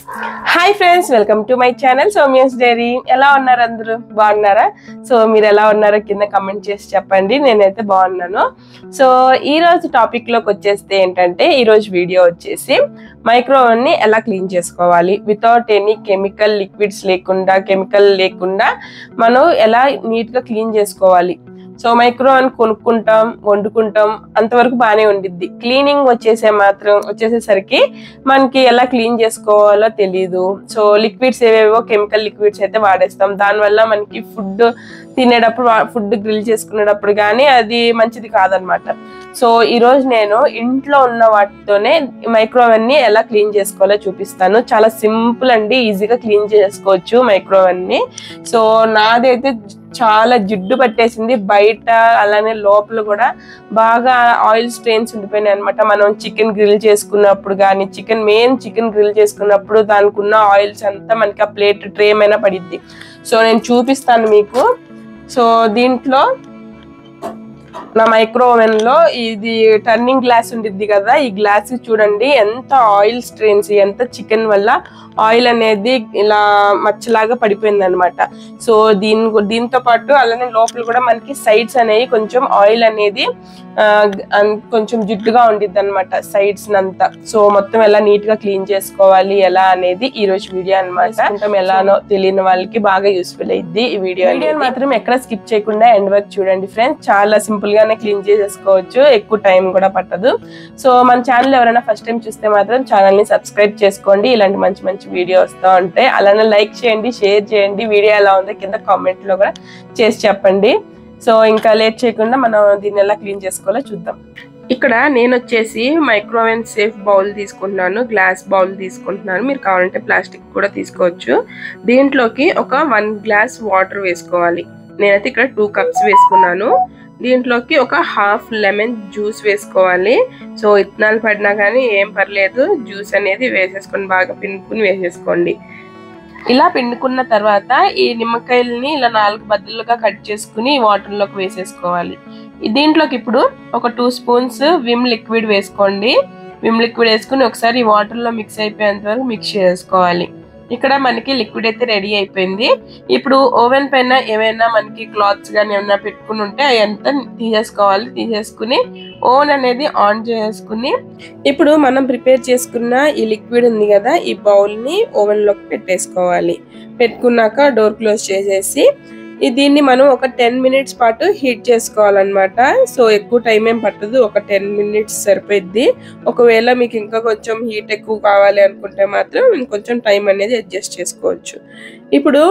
Hi friends, welcome to my channel Somya's diary. ఎలా ఉన్నారు? అందరూ బాగున్నారా? సో మీరు ఎలా ఉన్నారో కింద కమెంట్ చేసి చెప్పండి. నేనైతే బాగున్నాను. సో ఈ రోజు టాపిక్ లోకి వచ్చేస్తే ఏంటంటే, ఈ రోజు వీడియో వచ్చేసి మైక్రోవేవ్ ని ఎలా క్లీన్ చేసుకోవాలి వితౌట్ ఎనీ కెమికల్ లిక్విడ్స్ లేకుండా, కెమికల్ లేకుండా మనం ఎలా నీట్ గా క్లీన్ చేసుకోవాలి. సో మైక్రోవేవ్ కొనుక్కుంటాం, వండుకుంటాం, అంతవరకు బాగానే ఉండిద్ది. క్లీనింగ్ వచ్చేసేసరికి మనకి ఎలా క్లీన్ చేసుకోవాలో తెలీదు. సో లిక్విడ్స్ ఏవేవో కెమికల్ లిక్విడ్స్ అయితే వాడేస్తాం. దానివల్ల మనకి ఫుడ్ తినేటప్పుడు, ఫుడ్ గ్రిల్ చేసుకునేటప్పుడు కానీ అది మంచిది కాదనమాట. సో ఈరోజు నేను ఇంట్లో ఉన్న వాటితోనే మైక్రోవేవ్ ని ఎలా క్లీన్ చేసుకోవాలో చూపిస్తాను. చాలా సింపుల్ అండి, ఈజీగా క్లీన్ చేసుకోవచ్చు మైక్రోవేవ్ ని. సో నాదైతే చాలా జిడ్డు పట్టేసింది బయట, అలానే లోపల కూడా బాగా ఆయిల్ స్ట్రెయిన్స్ ఉండిపోయినాయి అనమాట. మనం చికెన్ గ్రిల్ చేసుకున్నప్పుడు కానీ, చికెన్ గ్రిల్ చేసుకున్నప్పుడు దానికి ఉన్న ఆయిల్స్ అంతా మనకి ఆ ప్లేట్ ట్రే అయినా పడిద్ది. సో నేను చూపిస్తాను మీకు. సో దీంట్లో నా మైక్రోవేవ్ లో ఇది టర్నింగ్ గ్లాస్ ఉండిద్ది కదా, ఈ గ్లాస్ చూడండి ఎంత ఆయిల్ స్ట్రెయిన్స్, ఎంత చికెన్ వల్ల ఆయిల్ అనేది ఇలా మచ్చలాగా పడిపోయింది అనమాట. సో దీంతో పాటు అలానే లోపల కూడా మనకి సైడ్స్ అనేవి కొంచెం ఆయిల్ అనేది కొంచెం జిడ్డుగా ఉండిద్ది అనమాట, సైడ్స్ అంతా. సో మొత్తం ఎలా నీట్ గా క్లీన్ చేసుకోవాలి ఎలా అనేది ఈ రోజు వీడియో అనమాట. కొంచెం ఎలానో తెలియని వాళ్ళకి బాగా యూస్ఫుల్ అయ్యిద్ది ఈ వీడియో మాత్రం ఎక్కడ స్కిప్ చేయకుండా ఎండ్ వరకు చూడండి ఫ్రెండ్స్. చాలా సింపుల్ గానే క్లీన్ చేసేసుకోవచ్చు, ఎక్కువ టైం కూడా పట్టదు. సో మన ఛానల్ ఎవరైనా ఫస్ట్ టైం చూస్తే మాత్రం ఛానల్ ని సబ్స్క్రైబ్ చేసుకోండి. ఇలాంటి మంచి మంచి వీడియో వస్తూ ఉంటాయి. అలానే లైక్ చేయండి, షేర్ చేయండి. వీడియో ఎలా ఉందో కింద కామెంట్ లో కూడా చేసి చెప్పండి. సో ఇంకా లేట్ చేయకుండా మనం దీన్ని ఎలా క్లీన్ చేసుకోవాలో చూద్దాం. ఇక్కడ నేను వచ్చేసి మైక్రోవేవ్ సేఫ్ బౌల్ తీసుకుంటున్నాను, గ్లాస్ బౌల్ తీసుకుంటున్నాను. మీరు కావాలంటే ప్లాస్టిక్ కూడా తీసుకోవచ్చు. దీంట్లోకి ఒక 1 గ్లాస్ వాటర్ వేసుకోవాలి. నేనైతే ఇక్కడ 2 కప్స్ వేసుకున్నాను. దీంట్లోకి ఒక హాఫ్ లెమన్ జ్యూస్ వేసుకోవాలి. సో ఇత్తనాలు పడినా కానీ ఏం పర్లేదు, జ్యూస్ అనేది వేసేసుకొని బాగా పిండుకుని వేసేసుకోండి. ఇలా పిండుకున్న తర్వాత ఈ నిమ్మకాయలని ఇలా 4 బద్దలుగా కట్ చేసుకుని వాటర్ లోకి వేసేసుకోవాలి. దీంట్లోకి ఇప్పుడు ఒక 2 స్పూన్స్ విమ్ లిక్విడ్ వేసుకోండి. విమ్ లిక్విడ్ వేసుకుని ఒకసారి ఈ వాటర్ లో మిక్స్ అయిపోయేంత వరకు మిక్స్ చేసుకోవాలి. ఇక్కడ మనకి లిక్విడ్ అయితే రెడీ అయిపోయింది. ఇప్పుడు ఓవెన్ పైన ఏమైనా మనకి క్లాత్స్ కానీ ఏమైనా పెట్టుకుని ఉంటే అదంతా తీసేసుకోవాలి. తీసేసుకుని ఓవెన్ అనేది ఆన్ చేసుకుని ఇప్పుడు మనం ప్రిపేర్ చేసుకున్న ఈ లిక్విడ్ ఉంది కదా, ఈ బౌల్ ని ఓవెన్ లోకి పెట్టేసుకోవాలి. పెట్టుకున్నాక డోర్ క్లోజ్ చేసేసి దీన్ని మనం ఒక 10 మినిట్స్ పాటు హీట్ చేసుకోవాలన్నమాట. సో ఎక్కువ టైం ఏం పట్టదు, ఒక 10 మినిట్స్ సరిపోద్ది. ఒకవేళ మీకు ఇంకా కొంచెం హీట్ ఎక్కువ కావాలి అనుకుంటే మాత్రం ఇంకొంచెం టైం అనేది అడ్జస్ట్ చేసుకోవచ్చు. ఇప్పుడు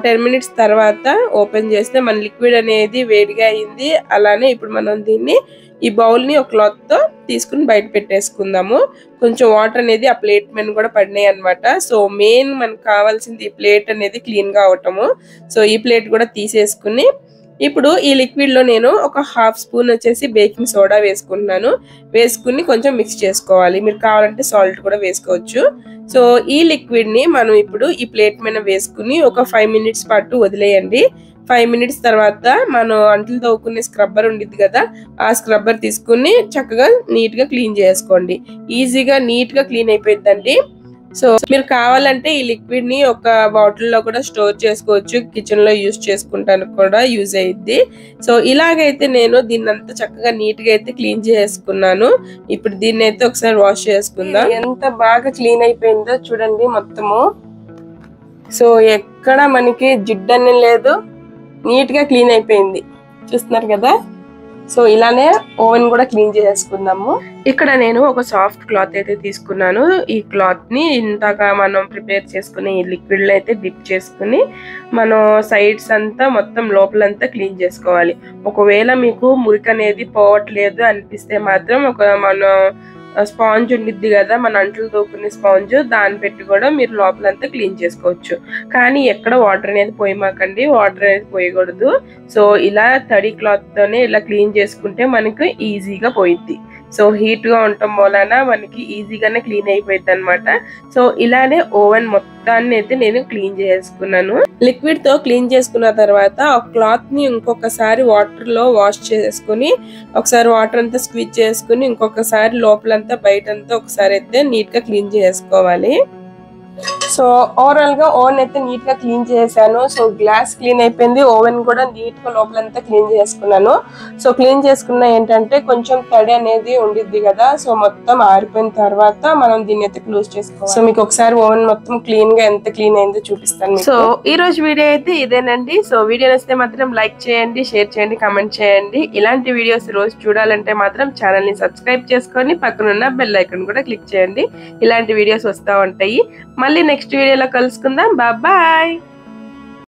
10 మినిట్స్ తర్వాత ఓపెన్ చేస్తే మన లిక్విడ్ అనేది వేడిగా అయింది. అలానే ఇప్పుడు మనం దీన్ని ఈ బౌల్ ని ఒక క్లాత్ తో తీసుకుని బయట పెట్టేసుకుందాము. కొంచెం వాటర్ అనేది ఆ ప్లేట్ మీద కూడా పడినాయి అనమాట. సో మెయిన్ మనకు కావాల్సింది ఈ ప్లేట్ అనేది క్లీన్ గా అవటము. సో ఈ ప్లేట్ కూడా తీసేసుకుని ఇప్పుడు ఈ లిక్విడ్ లో నేను ఒక హాఫ్ స్పూన్ వచ్చేసి బేకింగ్ సోడా వేసుకుంటున్నాను. వేసుకుని కొంచెం మిక్స్ చేసుకోవాలి. మీరు కావాలంటే సాల్ట్ కూడా వేసుకోవచ్చు. సో ఈ లిక్విడ్ ని మనం ఇప్పుడు ఈ ప్లేట్ మీద వేసుకుని ఒక 5 మినిట్స్ పాటు వదిలేయండి. 5 మినిట్స్ తర్వాత మనం అంట్లు తవ్వుకునే స్క్రబ్బర్ ఉండిద్ది కదా, ఆ స్క్రబ్బర్ తీసుకుని చక్కగా నీట్ గా క్లీన్ చేసుకోండి. ఈజీగా నీట్ గా క్లీన్ అయిపోయిందండి. సో మీరు కావాలంటే ఈ లిక్విడ్ ని ఒక బాటిల్ లో కూడా స్టోర్ చేసుకోవచ్చు, కిచెన్ లో యూజ్ చేసుకుంటానికి కూడా యూజ్ అయ్యిద్ది. సో ఇలాగైతే నేను దీన్ని అంతా చక్కగా నీట్ గా అయితే క్లీన్ చేసుకున్నాను. ఇప్పుడు దీన్ని అయితే ఒకసారి వాష్ చేసుకుందాం. ఎంత బాగా క్లీన్ అయిపోయిందో చూడండి మొత్తము. సో ఎక్కడ మనకి జిడ్డు అని లేదు, నీట్ గా క్లీన్ అయిపోయింది, చూస్తున్నారు కదా. సో ఇలానే ఓవెన్ కూడా క్లీన్ చేసేసుకుందాము. ఇక్కడ నేను ఒక సాఫ్ట్ క్లాత్ అయితే తీసుకున్నాను. ఈ క్లాత్ ని ఇంతగా మనం ప్రిపేర్ చేసుకుని ఈ లిక్విడ్ లో అయితే డిప్ చేసుకుని మనం సైడ్స్ అంతా మొత్తం లోపలంతా క్లీన్ చేసుకోవాలి. ఒకవేళ మీకు మురికి అనేది పోవట్లేదు అనిపిస్తే మాత్రం మన స్పాంజ్ ఉండిద్ది కదా, మన అంట్లు తోకునే స్పాంజ్, దాన్ని పెట్టి కూడా మీరు లోపలంతా క్లీన్ చేసుకోవచ్చు. కానీ ఎక్కడ వాటర్ అనేది పోయమాకండి, వాటర్ అనేది పోయకూడదు. సో ఇలా తడి క్లాత్ తోనే ఇలా క్లీన్ చేసుకుంటే మనకు ఈజీగా పోయిద్ది. సో హీట్ గా ఉండటం వలన మనకి ఈజీగానే క్లీన్ అయిపోయింది అనమాట. సో ఇలానే ఓవెన్ మొత్తాన్ని అయితే నేను క్లీన్ చేసుకున్నాను. లిక్విడ్ తో క్లీన్ చేసుకున్న తర్వాత ఆ క్లాత్ ని ఇంకొకసారి వాటర్ లో వాష్ చేసుకుని, ఒకసారి వాటర్ అంతా స్క్వీజ్ చేసుకుని, ఇంకొకసారి లోపలంతా బయటంతా ఒకసారి అయితే నీట్ గా క్లీన్ చేసుకోవాలి. సో ఓవరాల్ గా ఓవెన్ అయితే నీట్ గా క్లీన్ చేశాను. సో గ్లాస్ క్లీన్ అయిపోయింది, ఓవెన్ కూడా నీట్ గా లోపలంతా క్లీన్ చేసుకున్నాను. సో క్లీన్ చేసుకున్న ఏంటంటే కొంచెం తడి అనేది ఉండిద్ది కదా, సో మొత్తం ఆరిపోయిన తర్వాత మనం దీన్ని అయితే క్లోజ్ చేసుకోవాలి. సో మీకు ఒకసారి ఓవెన్ మొత్తం క్లీన్ గా ఎంత క్లీన్ అయిందో చూపిస్తాను. సో ఈ రోజు వీడియో అయితే ఇదేనండి. సో వీడియో నచ్చితే మాత్రం లైక్ చేయండి, షేర్ చేయండి, కామెంట్ చేయండి. ఇలాంటి వీడియోస్ రోజు చూడాలంటే మాత్రం ఛానల్ ని సబ్స్క్రైబ్ చేసుకొని పక్కనున్న బెల్ ఐకాన్ కూడా క్లిక్ చేయండి. ఇలాంటి వీడియోస్ వస్తూ ఉంటాయి. మళ్ళీ నెక్స్ట్ వీడియోలో కలుసుకుందాం. బాయ్.